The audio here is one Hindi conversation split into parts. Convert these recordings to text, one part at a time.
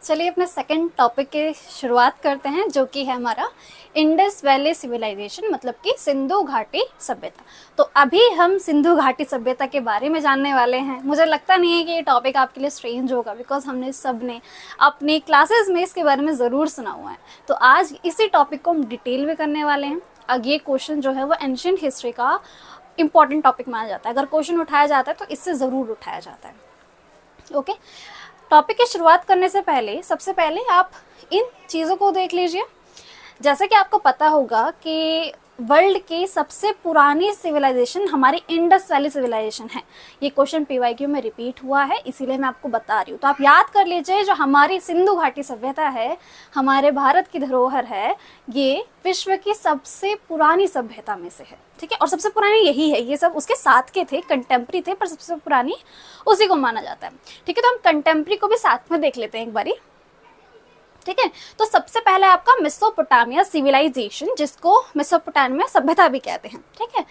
चलिए अपने सेकंड टॉपिक की शुरुआत करते हैं, जो कि है हमारा इंडस वैली सिविलाइजेशन, मतलब कि सिंधु घाटी सभ्यता। तो अभी हम सिंधु घाटी सभ्यता के बारे में जानने वाले हैं। मुझे लगता नहीं है कि ये टॉपिक आपके लिए स्ट्रेंज होगा, बिकॉज हमने सब ने अपनी क्लासेस में इसके बारे में ज़रूर सुना हुआ है। तो आज इसी टॉपिक को हम डिटेल में करने वाले हैं। अब ये क्वेश्चन जो है वो एंशियंट हिस्ट्री का इंपॉर्टेंट टॉपिक माना जाता है। अगर क्वेश्चन उठाया जाता है तो इससे ज़रूर उठाया जाता है। ओके, टॉपिक की शुरुआत करने से पहले सबसे पहले आप इन चीज़ों को देख लीजिए। जैसे कि आपको पता होगा कि वर्ल्ड की सबसे पुरानी सिविलाइजेशन हमारी इंडस वैली सिविलाइजेशन है। ये क्वेश्चन पीवाईक्यू में रिपीट हुआ है, इसीलिए मैं आपको बता रही हूँ। तो आप याद कर लीजिए, जो हमारी सिंधु घाटी सभ्यता है, हमारे भारत की धरोहर है, ये विश्व की सबसे पुरानी सभ्यता में से है। ठीक है, और सबसे पुरानी यही है। ये सब उसके साथ के थे, कंटेम्प्री थे, पर सबसे पुरानी उसी को माना जाता है। ठीक है, तो हम कंटेम्प्री को भी साथ में देख लेते हैं एक बारी। ठीक है, तो सबसे पहले आपका मेसोपोटामिया सिविलाइजेशन, जिसको मेसोपोटामिया सभ्यता भी कहते हैं। ठीक है,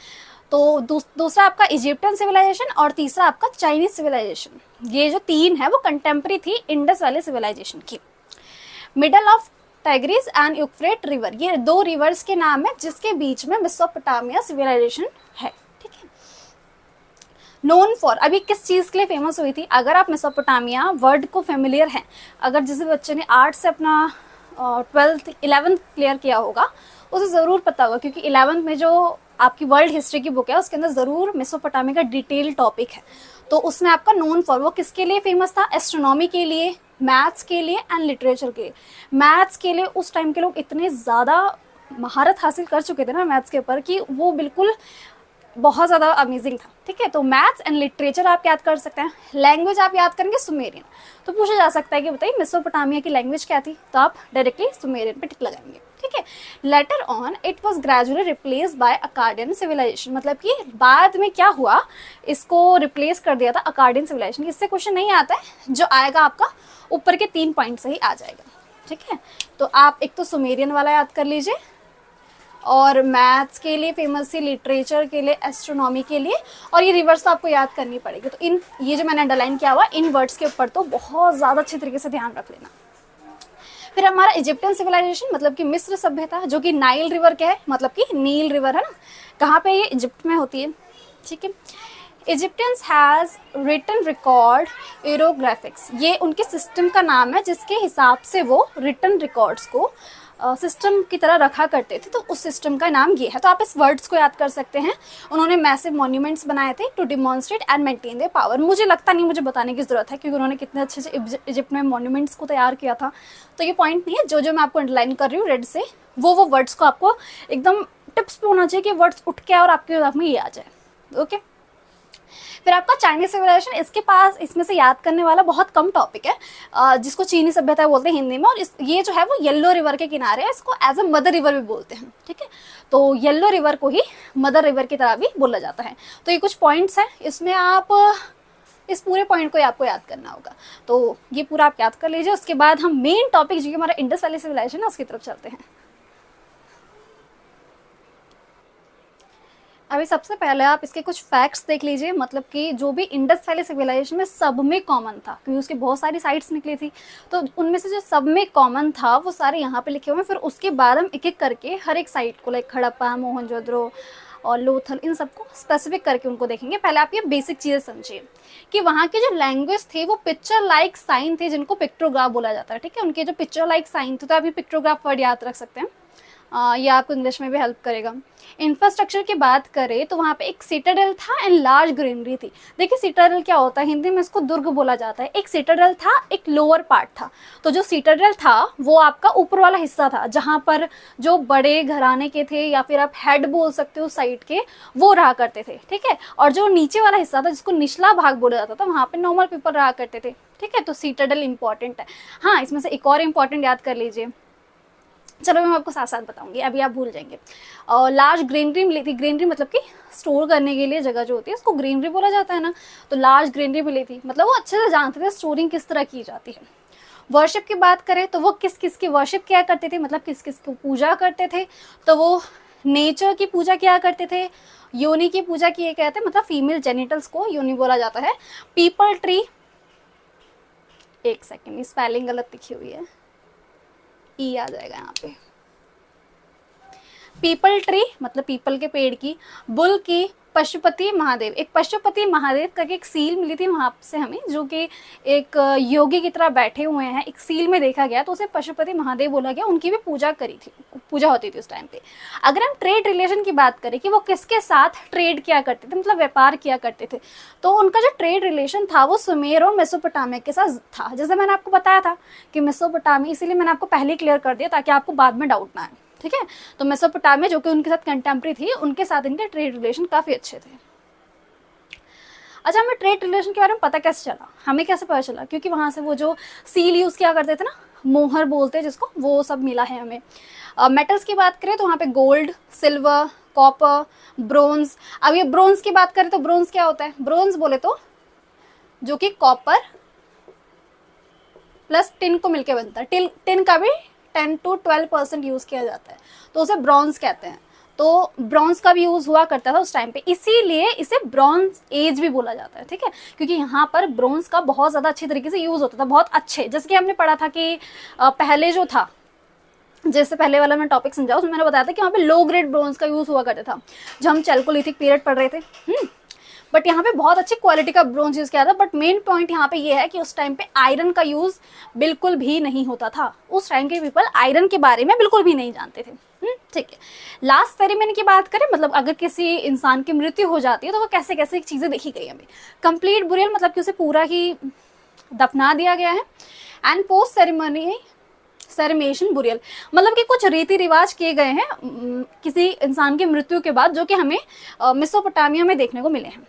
तो दूसरा आपका इजिप्टियन सिविलाइजेशन और तीसरा आपका चाइनीज सिविलाइजेशन। ये जो तीन है वो कंटेम्प्री थी इंडस वैली सिविलाइजेशन की। Middle of Tigris and Euphrates river, ये दो रिवर्स के नाम है जिसके बीच में मेसोपोटामिया सिविलाइजेशन है। ठीक है, नोन फॉर, अभी किस चीज़ के लिए फेमस हुई थी? अगर आप मेसोपोटामिया वर्ड को फेमिलियर हैं, अगर जिस बच्चे ने आर्ट से अपना 12th 11th क्लियर किया होगा उसे ज़रूर पता होगा, क्योंकि 11th में जो आपकी वर्ल्ड हिस्ट्री की बुक है उसके अंदर ज़रूर मेसोपोटामिया का डिटेल टॉपिक है। तो उसमें आपका नोन फॉर वो किसके लिए फेमस था? एस्ट्रोनॉमी के लिए, मैथ्स के लिए एंड लिटरेचर के लिए। मैथ्स के लिए उस टाइम के लोग इतने ज़्यादा महारत हासिल कर चुके थे ना मैथ्स के ऊपर, कि वो बिल्कुल बहुत ज़्यादा अमेजिंग था। ठीक है, तो मैथ्स एंड लिटरेचर आप याद कर सकते हैं। लैंग्वेज आप याद करेंगे सुमेरियन। तो पूछा जा सकता है कि बताइए मेसोपोटामिया की लैंग्वेज क्या थी, तो आप डायरेक्टली सुमेरियन पे टिक लगाएंगे। ठीक है, later on it was gradually replaced by Akkadian civilization, मतलब कि बाद में क्या हुआ, इसको रिप्लेस कर दिया था अकाडियन सिविलाइजेशन। इससे क्वेश्चन नहीं आता है, जो आएगा आपका ऊपर के 3 पॉइंट से ही आ जाएगा। ठीक है, तो आप एक तो सुमेरियन वाला याद कर लीजिए, और मैथ्स के लिए फेमस थी, लिटरेचर के लिए, एस्ट्रोनॉमी के लिए, और ये रिवर्स तो आपको याद करनी पड़ेगी। तो इन ये जो मैंने अंडरलाइन किया हुआ इन वर्ड्स के ऊपर तो बहुत ज़्यादा अच्छे तरीके से ध्यान रख लेना। फिर हमारा इजिप्टियन सिविलाइजेशन, मतलब कि मिस्र सभ्यता, जो कि नाइल रिवर के है, मतलब कि नील रिवर है ना, कहाँ पे ये इजिप्ट में होती है। ठीक है, इजिप्टियंस हैज़ रिटन रिकॉर्ड एरोग्राफिक्स, ये उनके सिस्टम का नाम है जिसके हिसाब से वो रिटन रिकॉर्ड्स को सिस्टम की तरह रखा करते थे। तो उस सिस्टम का नाम ये है। तो आप इस वर्ड्स को याद कर सकते हैं। उन्होंने मैसिव मॉन्यूमेंट्स बनाए थे to demonstrate and maintain their power. मुझे लगता नहीं मुझे बताने की ज़रूरत है, क्योंकि उन्होंने कितने अच्छे से इजिप्ट में मॉन्यूमेंट्स को तैयार किया था। तो ये पॉइंट नहीं है, जो जो मैं आपको अंडरलाइन कर रही हूँ रेड से, वो वर्ड्स को आपको एकदम टिप्स पे होना चाहिए कि वर्ड्स उठ के और आपके दिमाग में ये आ जाए। ओके, फिर आपका चाइनीज सिविलाइजेशन, इसके पास इसमें से याद करने वाला बहुत कम टॉपिक है, जिसको चीनी सभ्यता बोलते हैं हिंदी में। और ये जो है वो येलो रिवर के किनारे है, इसको एज अ मदर रिवर भी बोलते हैं। ठीक है, तो येलो रिवर को ही मदर रिवर की तरह भी बोला जाता है। तो ये कुछ पॉइंट्स हैं, इसमें आप इस पूरे पॉइंट को आपको याद करना होगा। तो ये पूरा आप याद कर लीजिए। उसके बाद हम मेन टॉपिक जो हमारा इंडस वैली सिविलाइजेशन है उसकी तरफ चलते हैं। अभी सबसे पहले आप इसके कुछ फैक्ट्स देख लीजिए, मतलब कि जो भी इंडस वैली सिविलाइजेशन में सब में कॉमन था, क्योंकि उसकी बहुत सारी साइट्स निकली थी, तो उनमें से जो सब में कॉमन था वो सारे यहाँ पे लिखे हुए हैं। फिर उसके बाद हम एक एक करके हर एक साइट को, लाइक हड़प्पा, मोहनजोदड़ो और लोथल, इन सबको स्पेसिफिक करके उनको देखेंगे। पहले आप ये बेसिक चीज़ें समझिए कि वहाँ की जो लैंग्वेज थी वो पिक्चर लाइक साइन थे, जिनको पिक्टोग्राफ बोला जाता है। ठीक है, उनके जो पिक्चर लाइक साइन थे, तो आप ये पिक्टोग्राफ वर्ड याद रख सकते हैं। ये आपको इंग्लिश में भी हेल्प करेगा। इंफ्रास्ट्रक्चर की बात करें तो वहाँ पे एक सिटाडेल था एंड लार्ज ग्रीनरी थी। देखिए सिटाडेल क्या होता है, हिंदी में इसको दुर्ग बोला जाता है। एक सिटाडेल था, एक लोअर पार्ट था। तो जो सिटाडेल था वो आपका ऊपर वाला हिस्सा था, जहाँ पर जो बड़े घराने के थे, या फिर आप हेड बोल सकते हो साइड के, वो रहा करते थे। ठीक है, और जो नीचे वाला हिस्सा था जिसको निचला भाग बोला जाता था, वहाँ पे नॉर्मल पीपल रहा करते थे। ठीक है, तो सिटाडेल इंपॉर्टेंट है। हाँ, इसमें से एक और इंपॉर्टेंट याद कर लीजिए, चलो मैं आपको साथ साथ बताऊंगी, अभी आप भूल जाएंगे। और लार्ज ग्रीनरी मिली थी। ग्रीनरी मतलब कि स्टोर करने के लिए जगह जो होती है उसको ग्रीनरी बोला जाता है ना, तो लार्ज ग्रीनरी मिली थी, मतलब वो अच्छे से जानते थे स्टोरिंग किस तरह की जाती है। वर्शिप की बात करें तो वो किस किस की वर्शिप किया करते थे, मतलब किस किस की पूजा करते थे, तो वो नेचर की पूजा किया करते थे, योनि की पूजा किए कहते हैं, मतलब फीमेल जेनिटल्स को योनि बोला जाता है। पीपल ट्री एक सेकेंड, स्पेलिंग गलत लिखी हुई है, ई आ जाएगा यहाँ पे। पीपल ट्री मतलब पीपल के पेड़ की, बुल की, पशुपति महादेव। एक पशुपति महादेव करके एक सील मिली थी वहां से हमें, जो कि एक योगी की तरह बैठे हुए हैं, एक सील में देखा गया, तो उसे पशुपति महादेव बोला गया। उनकी भी पूजा करी थी, पूजा होती थी उस टाइम पे। अगर हम ट्रेड रिलेशन की बात करें कि वो किसके साथ ट्रेड किया करते थे, मतलब व्यापार किया करते थे, तो उनका जो ट्रेड रिलेशन था वो सुमेर और मेसोपोटामिया के साथ था। जैसे मैंने आपको बताया था कि मेसोपोटामिया, इसीलिए मैंने आपको पहले क्लियर कर दिया ताकि आपको बाद में डाउट ना आए, ठीक है। तो मेसोपोटामिया जो कि उनके साथ कंटेम्प्रेरी थी, उनके साथ इनके ट्रेड रिलेशन काफी अच्छे थे। अच्छा, हमें ट्रेड रिलेशन के बारे में पता कैसे चला, हमें कैसे पता चला? क्योंकि वहां से वो जो सील यूज किया करते थे ना, मोहर बोलते हैं जिसको, वो सब मिला है हमें। मेटल्स की बात करें तो वहाँ पे गोल्ड, सिल्वर, कॉपर, ब्रोंज। अब ये ब्रोंज की बात करें तो ब्रोंज क्या होता है? ब्रोंज बोले तो जो कि कॉपर प्लस टिन को मिलकर बनता है। टिन का भी 10 to 12% यूज किया जाता है, तो उसे ब्रॉन्ज कहते हैं। तो ब्रॉन्ज का भी यूज हुआ करता था उस टाइम पे, इसीलिए इसे ब्रॉन्ज एज भी बोला जाता है, ठीक है। क्योंकि यहाँ पर ब्रॉन्ज का बहुत ज्यादा अच्छी तरीके से यूज होता था, बहुत अच्छे। जैसे कि हमने पढ़ा था कि पहले जो था, जैसे पहले वाला मैं टॉपिक समझा उसमें मैंने बताया था कि वहाँ पे लो ग्रेड ब्रॉन्ज का यूज हुआ करता था, जो हम चैल्कोलिथिक पीरियड पढ़ रहे थे। बट यहाँ पे बहुत अच्छी क्वालिटी का ब्रोंज यूज किया था। बट मेन पॉइंट यहाँ पे ये है कि उस टाइम पे आयरन का यूज बिल्कुल भी नहीं होता था। उस टाइम के पीपल आयरन के बारे में बिल्कुल भी नहीं जानते थे, ठीक है। लास्ट सेरेमनी की बात करें, मतलब अगर किसी इंसान की मृत्यु हो जाती है तो वो कैसे कैसे चीजें देखी गई हमें। कंप्लीट बुरियल मतलब कि उसे पूरा ही दफना दिया गया है। एंड पोस्ट सेरेमनी सेरेमेशन बुरियल मतलब कि कुछ रीति रिवाज किए गए हैं किसी इंसान की मृत्यु के बाद, जो कि हमें मेसोपोटामिया में देखने को मिले हैं।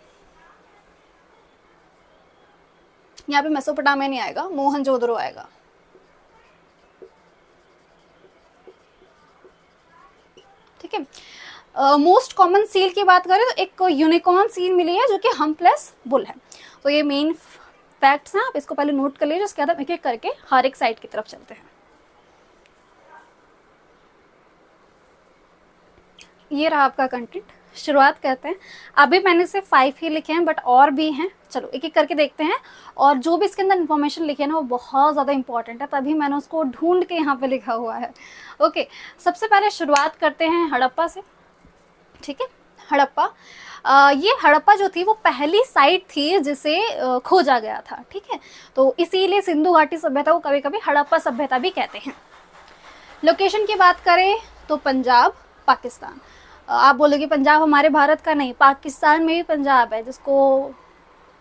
यहाँ पे मेसोपोटामिया नहीं आएगा, मोहनजोदड़ो आएगा, ठीक है। मोस्ट कॉमन सील की बात करें तो एक यूनिकॉर्न सील मिली है, जो कि हम प्लस बुल है। तो ये मेन फैक्ट्स हैं, आप इसको पहले नोट कर लीजिए, उसके बाद हम एक एक करके हर एक साइड की तरफ चलते हैं। ये रहा आपका कंटेंट, शुरुआत करते हैं। अभी मैंने सिर्फ 5 ही लिखे हैं, बट और भी हैं, चलो एक एक करके देखते हैं। और जो भी इसके अंदर इन्फॉर्मेशन लिखे है ना, वो बहुत ज़्यादा इंपॉर्टेंट है, तभी मैंने उसको ढूंढ के यहाँ पे लिखा हुआ है। ओके, सबसे पहले शुरुआत करते हैं हड़प्पा से, ठीक है। हड़प्पा, ये हड़प्पा जो थी वो पहली साइट थी जिसे खोजा गया था, ठीक है। तो इसीलिए सिंधु घाटी सभ्यता को कभी कभी हड़प्पा सभ्यता भी कहते हैं। लोकेशन की बात करें तो पंजाब, पाकिस्तान। आप बोलोगे पंजाब हमारे भारत का नहीं, पाकिस्तान में भी पंजाब है जिसको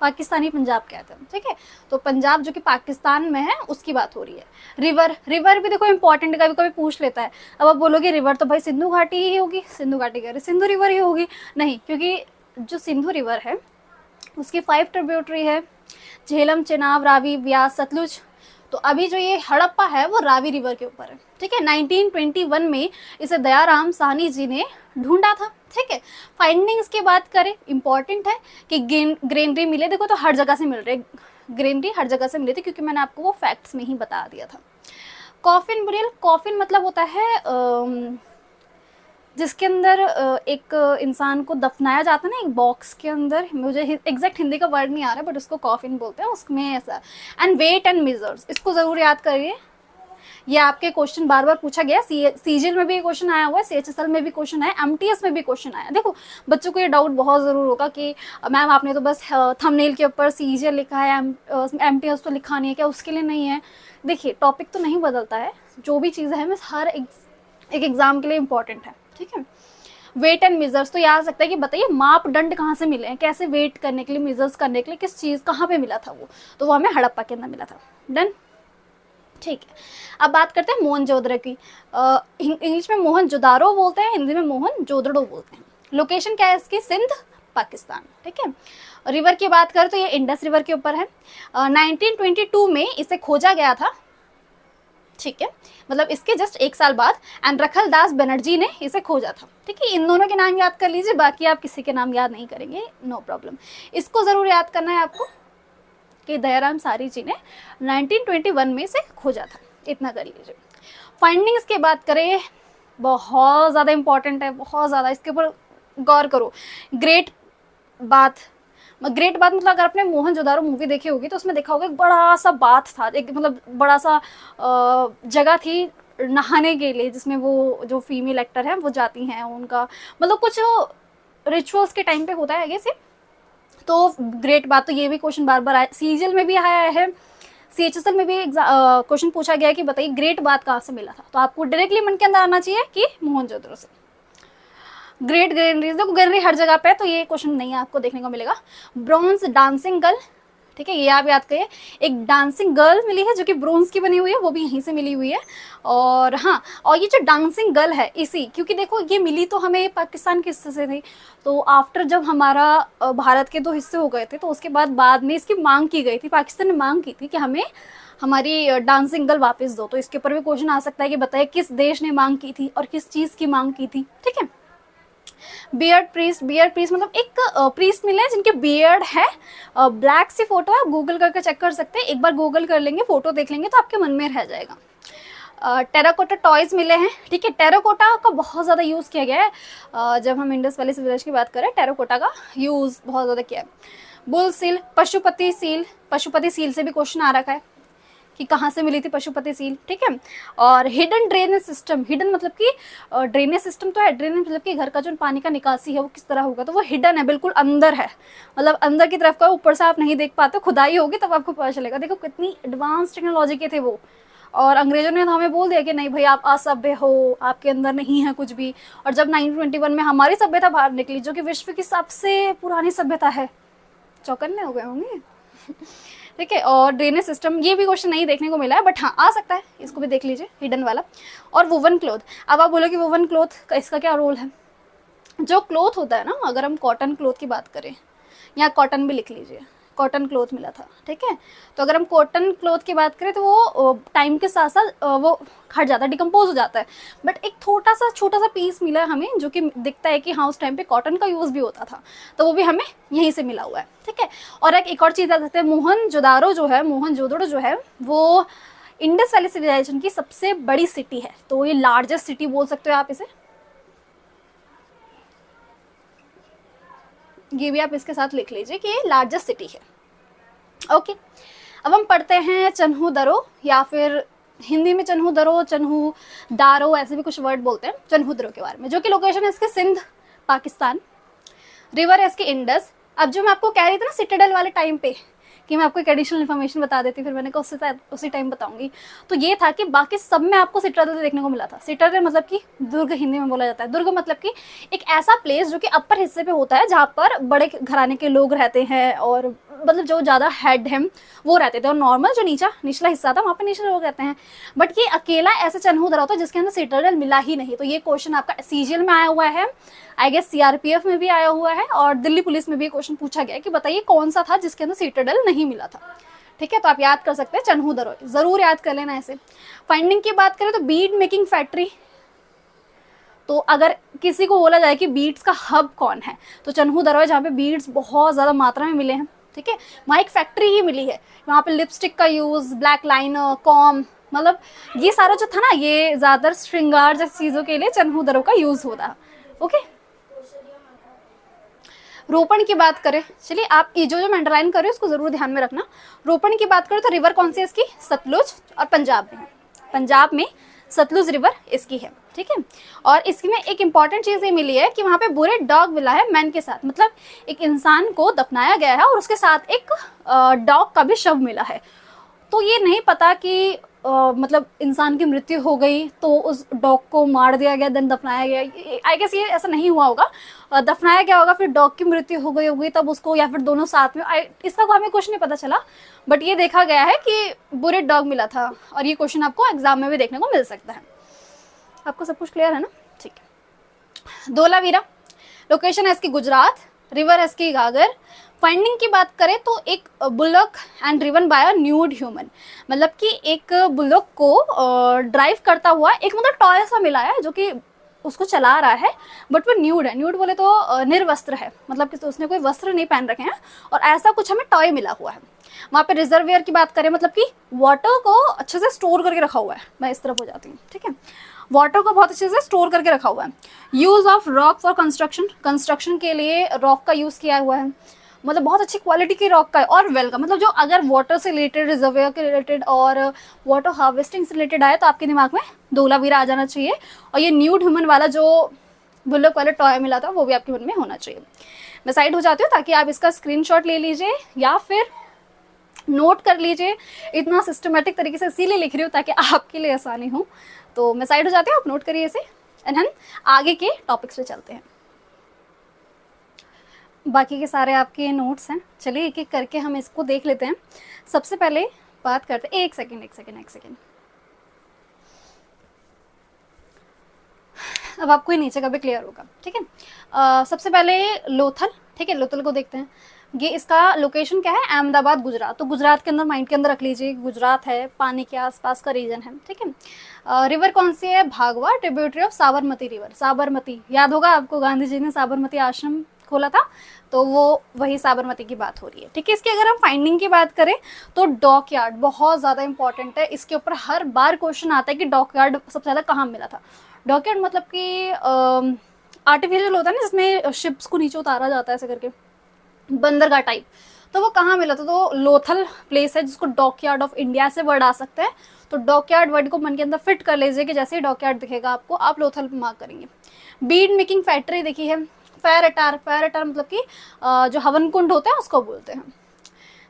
पाकिस्तानी पंजाब कहते हैं, ठीक है। तो पंजाब जो कि पाकिस्तान में है उसकी बात हो रही है। रिवर, रिवर भी देखो इंपॉर्टेंट, कभी कभी पूछ लेता है। अब आप बोलोगे रिवर तो भाई सिंधु घाटी ही होगी, सिंधु घाटी कह रहे सिंधु रिवर ही होगी, नहीं, क्योंकि जो सिंधु रिवर है उसकी 5 ट्रिब्यूटरी है, झेलम, चेनाब, रावी, ब्यास, सतलुज। तो अभी जो ये हड़प्पा है वो रावी रिवर के ऊपर है, ठीक है। 1921 में इसे दयाराम साहनी जी ने ढूंढा था, ठीक है। फाइंडिंग्स की बात करें, इंपॉर्टेंट है कि ग्रेनरी मिले, देखो तो हर जगह से मिल रहे, ग्रेनरी हर जगह से मिले थे, क्योंकि मैंने आपको वो फैक्ट्स में ही बता दिया था। कॉफिन बुरियल, कॉफिन मतलब होता है जिसके अंदर एक इंसान को दफनाया जाता है ना, एक बॉक्स के अंदर, मुझे एग्जैक्ट हिंदी का वर्ड नहीं आ रहा, बट उसको कॉफिन बोलते हैं, उसमें ऐसा। एंड वेट एंड मेजर्स, इसको जरूर याद करिए, ये आपके क्वेश्चन बार बार पूछा गया। सीजीएल में भी क्वेश्चन आया हुआ है, सीएचएसएल में भी क्वेश्चन आया, एमटीएस में भी क्वेश्चन आया। देखो बच्चों को ये डाउट बहुत जरूर होगा कि मैम आपने तो बस थंबनेल के ऊपर सीजीएल लिखा है, एमटीएस तो लिखा नहीं है क्या? उसके लिए नहीं है। देखिए टॉपिक तो नहीं बदलता है, जो भी चीज़ है हर एक एग्जाम के लिए इंपॉर्टेंट है, ठीक है। वेट एंड मेजर्स तो याद आ सकता है कि बताइए मापदंड कहाँ से मिले हैं, कैसे वेट करने के लिए, मेजर्स करने के लिए, किस चीज़ कहाँ पे मिला था वो, तो वो हमें हड़प्पा के अंदर मिला था। डन, ठीक है। अब बात करते हैं मोहनजोदड़ो की। इंग्लिश में मोहनजोदारो बोलते हैं, हिंदी में मोहनजोदड़ो बोलते हैं। लोकेशन क्या है इसकी? सिंध, पाकिस्तान, ठीक है। रिवर की बात करें तो ये इंडस रिवर के ऊपर है। 1922 में इसे खोजा गया था, ठीक है, मतलब इसके जस्ट 1 साल बाद। एंड रखल दास बनर्जी ने इसे खोजा था, ठीक है। इन दोनों के नाम याद कर लीजिए, बाकी आप किसी के नाम याद नहीं करेंगे, नो प्रॉब्लम। इसको जरूर याद करना है आपको कि दयाराम साहनी जी ने 1921 में इसे खोजा था, इतना कर लीजिए। फाइंडिंग्स की बात करें, बहुत ज़्यादा इंपॉर्टेंट है, बहुत ज़्यादा, इसके ऊपर गौर करो। ग्रेट बाथ ग्रेट बात मतलब अगर आपने मोहनजोदारो मूवी देखी होगी तो उसमें देखा होगा एक बड़ा सा बाथ था, एक मतलब बड़ा सा जगह थी नहाने के लिए, जिसमें वो जो फीमेल एक्टर है वो जाती हैं, उनका मतलब कुछ रिचुअल्स के टाइम पे होता है आगे से। तो ग्रेट बात, तो ये भी क्वेश्चन बार बार आया, सीजीएल में भी आया है, सीएचएसएल में भी क्वेश्चन पूछा गया कि बताइए ग्रेट बात कहाँ से मिला था, तो आपको डायरेक्टली मन के अंदर आना चाहिए कि मोहनजोदड़ो से। ग्रेट ग्रेनरीज, देखो ग्रेनरी हर जगह पे है तो ये क्वेश्चन नहीं आपको देखने को मिलेगा। ब्रॉन्ज डांसिंग गर्ल, ठीक है, ये आप याद करिए, एक डांसिंग गर्ल मिली है जो कि ब्रोंज की बनी हुई है, वो भी यहीं से मिली हुई है। और हाँ, और ये जो डांसिंग गर्ल है इसी, क्योंकि देखो ये मिली तो हमें पाकिस्तान के हिस्से से थी, तो आफ्टर जब हमारा भारत के 2 हिस्से हो गए थे तो उसके बाद में इसकी मांग की गई थी, पाकिस्तान ने मांग की थी कि हमें हमारी डांसिंग गर्ल वापस दो। तो इसके ऊपर भी क्वेश्चन आ सकता है कि बताइए किस देश ने मांग की थी और किस चीज़ की मांग की थी, ठीक है। बियर्ड प्रीस्ट, बियर्ड प्रीस्ट मतलब एक प्रीस्ट मिले जिनके बियर्ड है, ब्लैक सी फोटो है, गूगल करके चेक कर सकते हैं, एक बार गूगल कर लेंगे, फोटो देख लेंगे तो आपके मन में रह जाएगा। टेराकोटा टॉयज मिले हैं, ठीक है, टेराकोटा का बहुत ज़्यादा यूज़ किया गया है, जब हम इंडस वैली सिविलाइजेशन की बात करें टेराकोटा का यूज़ बहुत ज़्यादा किया है। Bull seal, Pashupati seal, Pashupati seal से भी क्वेश्चन आ रखा है कि कहाँ से मिली थी पशुपति सील, ठीक है। और हिडन ड्रेनेज सिस्टम, हिडन मतलब कि ड्रेनेज सिस्टम तो है, ड्रेनेज मतलब कि घर का जो पानी का निकासी है वो किस तरह होगा, तो वो हिडन है, बिल्कुल अंदर है, मतलब अंदर की तरफ का, ऊपर से आप नहीं देख पाते, खुदाई होगी तब आपको पता चलेगा। देखो कितनी एडवांस टेक्नोलॉजी के थे वो, और अंग्रेजों ने तो हमें बोल दिया कि नहीं भाई आप असभ्य हो, आपके अंदर नहीं है कुछ भी। और जब 1921 में हमारी सभ्यता बाहर निकली जो कि विश्व की सबसे पुरानी सभ्यता है, चौकन्ने हो गए होंगे ठीक है। और ड्रेनेज सिस्टम, ये भी क्वेश्चन नहीं देखने को मिला है, बट हाँ आ सकता है, इसको भी देख लीजिए, हिडन वाला। और वुवन क्लोथ, अब आप बोलो कि वुवन क्लोथ का इसका क्या रोल है। जो क्लोथ होता है ना, अगर हम कॉटन क्लोथ की बात करें, यहाँ कॉटन भी लिख लीजिए, कॉटन क्लोथ मिला था, ठीक है। तो अगर हम कॉटन क्लोथ की बात करें तो वो टाइम के साथ साथ वो हट जाता है, डिकम्पोज हो जाता है, बट एक छोटा सा पीस मिला है हमें जो कि दिखता है कि हाँ उस टाइम पे कॉटन का यूज़ भी होता था, तो वो भी हमें यहीं से मिला हुआ है, ठीक है। और एक और चीज़ याद रखते हैं, मोहनजोदारो जो है, मोहनजोदड़ो जो है वो इंडस वैली सिविलाइजेशन की सबसे बड़ी सिटी है, तो ये लार्जेस्ट सिटी बोल सकते हो आप इसे, ये भी आप इसके साथ लिख लीजिए कि ये लार्जेस्ट सिटी है, ओके। अब हम पढ़ते हैं चन्हू दरो, या फिर हिंदी में चन्हू दरो, चन्हू दारो, ऐसे भी कुछ वर्ड बोलते हैं चन्हू दरो के बारे में, जो कि लोकेशन है इसके सिंध पाकिस्तान, रिवर है इसकी इंडस। अब जो मैं आपको कह रही थी ना सिटाडेल वाले टाइम पे कि मैं आपको एक एडिशनल इन्फॉर्मेशन बता देती, फिर मैंने कहा उसी टाइम बताऊंगी, तो ये था कि बाकी सब में आपको सिटाडेल देखने को मिला था। सिटाडेल मतलब कि दुर्ग हिंदी में बोला जाता है, दुर्ग मतलब कि एक ऐसा प्लेस जो कि अपर हिस्से पे होता है जहाँ पर बड़े घराने के लोग रहते हैं, और मतलब जो ज़्यादा हेड हैं वो रहते थे, और नॉर्मल जो निचला हिस्सा था वहाँ पे निचले लोग रहते हैं। बट ये अकेला ऐसा चन्हू दरा होता है जिसके अंदर सिटाडेल मिला ही नहीं, तो ये क्वेश्चन आपका सीजीएल में आया हुआ है, आई गेस सीआरपीएफ में भी आया हुआ है, और दिल्ली पुलिस में भी क्वेश्चन पूछा गया है कि बताइए कौन सा था जिसके अंदर सिटाडेल नहीं मिला था, ठीक है। तो आप याद कर सकते हैं चन्हू दरो, जरूर याद कर लेना ऐसे। फाइंडिंग की बात करें तो बीड मेकिंग फैक्ट्री, तो अगर किसी को बोला जाए कि बीड्स का हब कौन है तो चन्हू दरो है, जहाँ पे बीड्स बहुत ज़्यादा मात्रा में मिले हैं, ठीक है। वहाँ एक फैक्ट्री ही मिली है, वहाँ पे लिपस्टिक का यूज़, ब्लैक लाइनर, कॉम, मतलब ये सारा जो था ना, ये ज़्यादातर श्रृंगार जैसी चीज़ों के लिए चन्हू दरो का यूज़ होता है, ओके। रोपण की बात करें, चलिए आप ये जो मैं अंडरलाइन कर रही हूँ उसको जरूर ध्यान में रखना। रोपण की बात करें तो रिवर कौन सी है इसकी, सतलुज, और पंजाब में, पंजाब में सतलुज रिवर इसकी है, ठीक है। और इसमें एक इंपॉर्टेंट चीज़ ये मिली है कि वहाँ पे बुरे डॉग मिला है मैन के साथ, मतलब एक इंसान को दफनाया गया है और उसके साथ एक डॉग का भी शव मिला है। तो ये नहीं पता कि मतलब इंसान की मृत्यु हो गई तो उस डॉग को मार दिया गया देन दफनाया गया, आई गेस ये ऐसा नहीं हुआ होगा, दफनाया गया होगा फिर डॉग की मृत्यु हो गई होगी तब उसको, या फिर दोनों साथ में, इसका हमें कुछ नहीं पता चला, बट ये देखा गया है कि बुरे डॉग मिला था, और ये क्वेश्चन आपको एग्जाम में भी देखने को मिल सकता है। आपको सब कुछ क्लियर है ना, ठीक है। धोलावीरा लोकेशन है इसकी गुजरात, रिवर है इसकी घाघर। फाइंडिंग की बात करें तो एक bullock and driven by a nude human, मतलब कि एक बुलक को ड्राइव करता हुआ एक मतलब टॉय सा मिला है जो कि उसको चला रहा है, बट वो न्यूड है, न्यूड बोले तो निर्वस्त्र है, मतलब कि तो उसने कोई वस्त्र नहीं पहन रखे हैं, और ऐसा कुछ हमें टॉय मिला हुआ है। वहाँ पे रिजर्वेयर की बात करें, मतलब कि वाटर को अच्छे से स्टोर करके रखा हुआ है, मैं इस तरफ हो जाती हूँ, ठीक है, वाटर को बहुत अच्छे से स्टोर करके रखा हुआ है। Use of rock for construction, construction के लिए रॉक का यूज़ किया हुआ है। मतलब बहुत अच्छी क्वालिटी की रॉक का है और वेल का, मतलब जो अगर वाटर से रिलेटेड, रिजर्वेयर के रिलेटेड और वाटर हार्वेस्टिंग से रिलेटेड आए तो आपके दिमाग में धोलावीरा आ जाना चाहिए। और ये न्यूड ह्यूमन वाला जो बुल्लक वाला टॉय मिला था वो भी आपके मन में होना चाहिए। मैं साइड हो जाती हूँ ताकि आप इसका स्क्रीनशॉट ले लीजिए या फिर नोट कर लीजिए। इतना सिस्टमेटिक तरीके से इसीलिए लिख रही हूँ ताकि आपके लिए आसानी हो। तो मैं साइड हो जाती हूँ, आप नोट करिए इसे एंड हम आगे के टॉपिक्स पे चलते हैं। बाकी के सारे आपके नोट्स हैं, चलिए एक एक करके हम इसको देख लेते हैं। सबसे पहले बात करते हैं, एक सेकेंड, अब आपको ही नीचे का भी क्लियर होगा, ठीक है। सबसे पहले लोथल, ठीक है, लोथल को देखते हैं। ये इसका लोकेशन क्या है, अहमदाबाद गुजरात। तो गुजरात के अंदर माइंड के अंदर रख लीजिए, गुजरात है, पानी के आसपास का रीजन है, ठीक है। रिवर कौन सी है, भागवा, tributary of Sabarmati river. Sabarmati याद होगा आपको, गांधी जी ने साबरमती आश्रम खोला था, तो वो वही साबरमती की बात हो रही है, ठीक है। इसकी अगर हम फाइंडिंग की बात करें तो डॉकयार्ड बहुत ज़्यादा इंपॉर्टेंट है। इसके ऊपर हर बार क्वेश्चन आता है कि डॉकयार्ड सबसे ज़्यादा कहाँ मिला था। डॉकयार्ड मतलब कि आर्टिफिशियल होता है ना, जिसमें शिप्स को नीचे उतारा जाता है ऐसे करके, बंदरगाह टाइप, तो वो कहाँ मिला था, तो लोथल प्लेस है जिसको डॉकयार्ड ऑफ इंडिया से वर्ड आ सकता है। तो डॉकयार्ड वर्ड को मन के अंदर फिट कर लीजिए कि जैसे ही डॉकयार्ड दिखेगा आपको, आप लोथल मार्क करेंगे। बीड मेकिंग फैक्ट्री देखी है। फायर अटार, फायर अटार मतलब कि जो हवन कुंड होता है उसको बोलते हैं।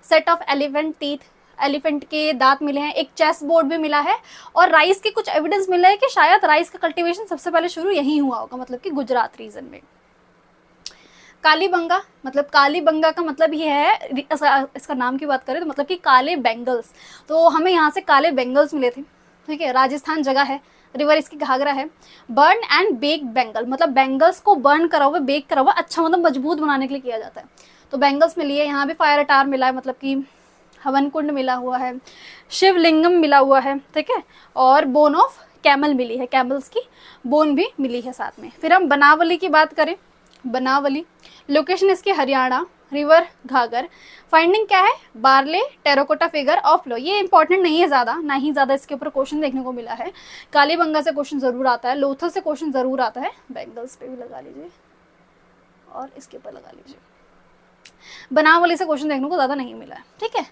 Set of elephant teeth, elephant के दांत मिले हैं। एक चेस बोर्ड भी मिला है और राइस के कुछ एविडेंस मिला है कि शायद राइस का कल्टीवेशन सबसे पहले शुरू यहीं हुआ होगा, मतलब कि गुजरात रीजन में। कालीबंगा, मतलब कालीबंगा का मतलब ये है, इसका नाम की बात करें तो मतलब कि काले बेंगल्स, तो हमें यहाँ से काले बेंगल्स मिले थे, ठीक है। राजस्थान जगह है, रिवर इसकी घाघरा है। बर्न एंड बेक बेंगल, मतलब बेंगल्स को बर्न करा हुआ, बेक करा हुआ, अच्छा मतलब मजबूत बनाने के लिए किया जाता है, तो बेंगल्स मिली है। यहाँ भी फायर अटार मिला है, मतलब कि हवन कुंड मिला हुआ है, शिवलिंगम मिला हुआ है, ठीक है। और बोन ऑफ कैमल मिली है, कैमल्स की बोन भी मिली है साथ में। फिर हम बनावली की बात करें, बनावली लोकेशन इसकी हरियाणा, रिवर घाघर। फाइंडिंग क्या है, barley, terracotta figure of low. ये इंपॉर्टेंट नहीं है ज़्यादा, ना ही ज़्यादा इसके ऊपर क्वेश्चन देखने को मिला है। कालीबंगा से क्वेश्चन ज़रूर आता है, लोथल से क्वेश्चन ज़रूर आता है, बेंगल्स पे भी लगा लीजिए और इसके ऊपर लगा लीजिए। बनावली से क्वेश्चन देखने को ज़्यादा नहीं मिला है, ठीक है।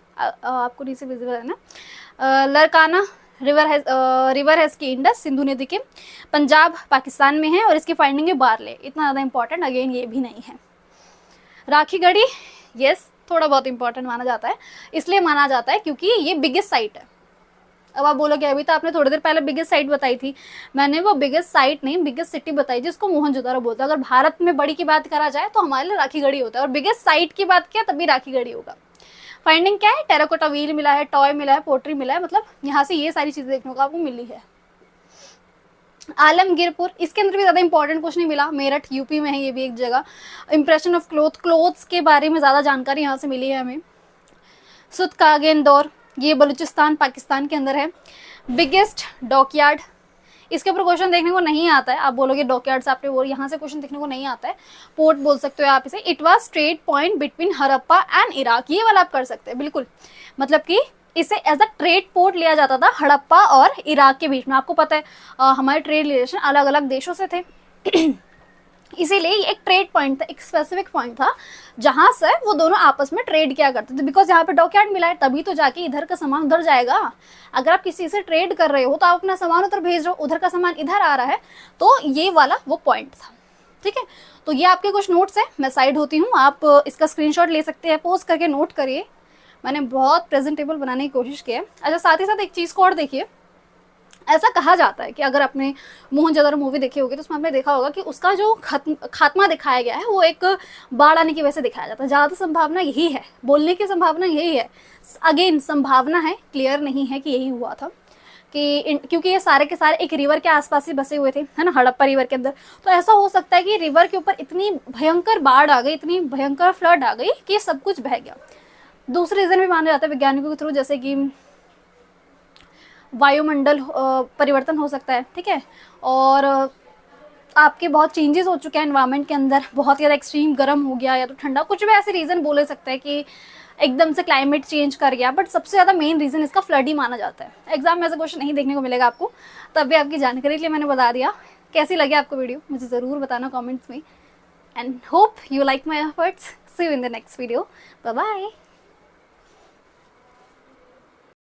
आपको नीचे विजिबल है ना। लरकाना रिवर है इसकी इंडस, सिंधु नदी के, पंजाब पाकिस्तान में है और इसकी फाइंडिंग है बारले। इतना ज़्यादा इंपॉर्टेंट अगेन ये भी नहीं है। राखीगढ़ी, यस, थोड़ा बहुत इंपॉर्टेंट माना जाता है, इसलिए माना जाता है क्योंकि ये बिगेस्ट साइट है। अब आप बोलोगे अभी तो आपने थोड़ी देर पहले बिगेस्ट साइट बताई थी, मैंने वो बिगेस्ट साइट नहीं, बिगेस्ट सिटी बताई जिसको मोहनजोदारो बोलता है। अगर भारत में बड़ी की बात करा जाए तो हमारे लिए राखीगढ़ी होता है, और बिगेस्ट साइट की बात किया तभी राखीगढ़ी होगा। फाइंडिंग क्या है, टेराकोटा व्हील मिला है, टॉय मिला है, पोट्री मिला है, मतलब यहाँ से ये सारी चीजें देखने को आपको मिली है। आलमगीरपुर, इसके अंदर भी ज्यादा इंपॉर्टेंट कुछ नहीं मिला, मेरठ यूपी में है ये भी एक जगह। इंप्रेशन ऑफ क्लोथ्स के बारे में ज्यादा जानकारी यहाँ से मिली है हमें। सुतकागे इंदौर, ये बलूचिस्तान पाकिस्तान के अंदर है। बिगेस्ट डॉकयार्ड, इसके ऊपर क्वेश्चन देखने को नहीं आता है। आप बोलोगे डॉकयार्ड से आपने वो, यहाँ से क्वेश्चन देखने को नहीं आता है। पोर्ट बोल सकते हो आप इसे। It was straight point between Harappa and Iraq, ये वाला आप कर सकते हैं बिल्कुल, मतलब कि इसे एज अ ट्रेड पोर्ट लिया जाता था हड़प्पा और इराक के बीच में। आपको पता है हमारे ट्रेड रिलेशन अलग अलग देशों से थे इसीलिए एक ट्रेड पॉइंट था, एक स्पेसिफिक पॉइंट था जहां से वो दोनों आपस में ट्रेड किया करते थे। बिकॉज यहाँ पे डॉकयार्ड मिला है तभी तो जाके इधर का सामान उधर जाएगा। अगर आप किसी से ट्रेड कर रहे हो तो आप अपना सामान उधर भेज रहे हो, उधर का सामान इधर आ रहा है, तो ये वाला वो पॉइंट था, ठीक है। तो ये आपके कुछ नोट्स है, मैं साइड होती हूँ, आप इसका स्क्रीनशॉट ले सकते हैं, पोस्ट करके नोट करिए। मैंने बहुत प्रेजेंटेबल बनाने की कोशिश की है। अच्छा, साथ ही साथ एक चीज़ को और देखिए, ऐसा कहा जाता है कि अगर आपने मोहनजोदड़ो मूवी देखी होगी तो उसमें आपने देखा होगा कि उसका जो खात्मा दिखाया गया है वो एक बाढ़ आने की वजह से दिखाया जाता है। ज़्यादा संभावना यही है, बोलने की संभावना यही है। अगेन संभावना है, क्लियर नहीं है कि यही हुआ था, कि क्योंकि ये सारे के सारे एक रिवर के आसपास ही बसे हुए थे, है ना, हड़प्पा रिवर के अंदर। तो ऐसा हो सकता है कि रिवर के ऊपर इतनी भयंकर बाढ़ आ गई, इतनी भयंकर फ्लड आ गई कि सब कुछ बह गया। दूसरे रीजन भी माना जाता है वैज्ञानिकों के थ्रू, जैसे कि वायुमंडल परिवर्तन हो सकता है, ठीक है, और आपके बहुत चेंजेस हो चुके हैं एनवायरनमेंट के अंदर, बहुत ज़्यादा एक्सट्रीम गर्म हो गया या तो ठंडा, कुछ भी ऐसे रीज़न बोले सकते हैं कि एकदम से क्लाइमेट चेंज कर गया। बट सबसे ज़्यादा मेन रीज़न इसका फ्लड ही माना जाता है। एग्जाम में ऐसा क्वेश्चन नहीं देखने को मिलेगा आपको, तब भी आपकी जानकारी के लिए मैंने बता दिया। कैसी लगी आपको वीडियो मुझे ज़रूर बताना कमेंट्स में, and hope you like my efforts. See you in the next video. Bye bye.